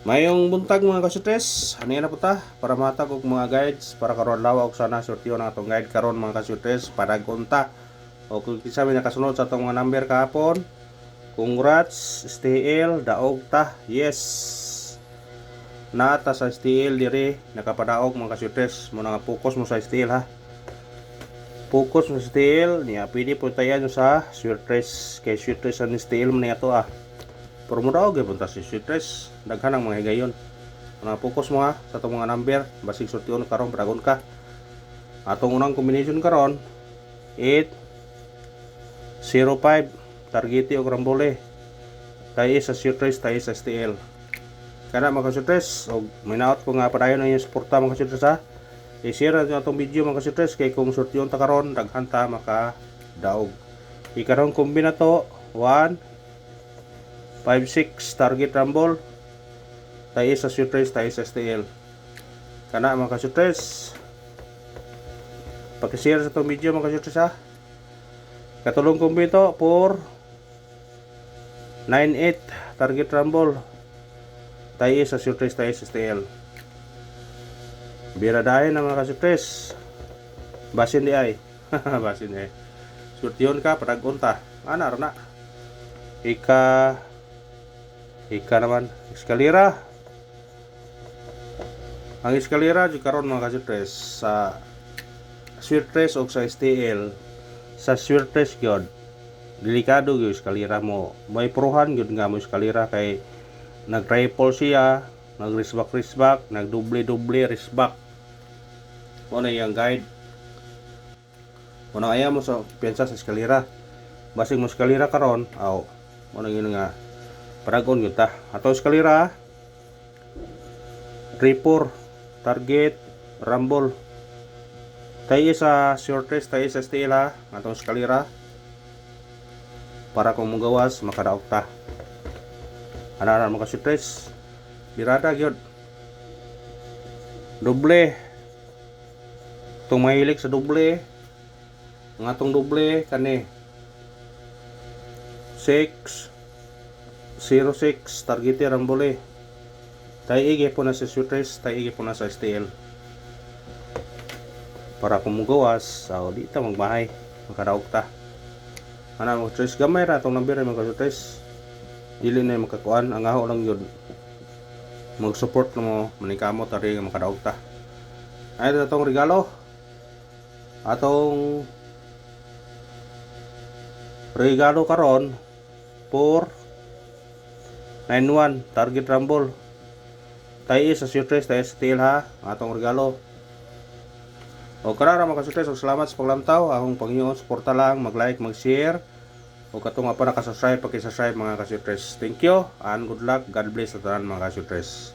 Mayong buntag mga kasutres, ano na po ta para matag og mga guides para karon lawa og sana sortiyon ang atong guide karon mga kasutres para gunta. O kung kinsa may nakasunod sa atong mga number kahapon, congrats STL daog ta. Yes. Nata sa STL dire nakapadaog mga kasutres, mo nga focus mo sa STL ha. Focus mo sa STL niya pwede po tayan sa Sweetres kay Sweetres ang STL man ato ah. Pero mo daw gyud punta si Sweetres, daghan ang mga higayon. Mga focus mo ha sa itong mga number, basig sortiyon karon dragon ka. Atong unang combination karon 8 05 targeti og rambole. Tayo sa Sweetres, tayo sa STL. Kana mga Sweetres, og minaot ko nga padayon ang suporta mga Sweetres ha. I-share natin itong video mga Sweetres kay kung sortiyon ta karon daghan ta maka daog. Ikaron kombina to 1 5-6 target rumble tayo sa Sweetres, tayo sa STL. Kana mga Sweetres, pag-share sa itong video mga Sweetres ha. Katulong kumbito for 9-8 target rumble tayo sa Sweetres, tayo sa STL. Biradahin na mga Sweetres, basin di ay basin di ay sortiyon ka padagon ta ana rana Ika naman, eskalera. Ang eskalera di karon mga Sweetres sa Sweetres o sa STL. Sa Sweetres gyud delikado gyud eskalera mo. May pruhan gyud nga mo eskalera kay nag-triple siya, nag-risback, nag-double risback. Mo na yang guide. Mo na ayaw mo sa piyansa sa eskalera. Basig mo eskalera karon, aw mo na yun nga paragon yun ta. Ato eskalera 3-4 target rumble tayo sa Sweetres, tayo sa STL ha. Ato eskalera para kung magawas makadaog ta. Ana mga Sweetres, birada gyud doble. Itong mahilig sa doble, ang atong doble kani 6-06 target rambole tayo igi po na sa Sweetres, tayo igi po na sa STL para kumugawas so di ta magbahay makadaog ta. Ana mga Sweetres, gamay ra itong number mga Sweetres, dili na makakuan, ang aho lang yun mag support mo manikamot tari makadaog ta. Ay itong regalo, atong regalo karon for 9-1 target rumble tayo sa Sweetres, tayo sa STL ha. Atong regalo o karara mga Sweetres, salamat sa paglamtaw. Akong Panginoon suporta lang, mag-like, mag-share o katong pa nakasubscribe, paki-subscribe mga Sweetres. Thank you and good luck, God bless sa tanan mga Sweetres.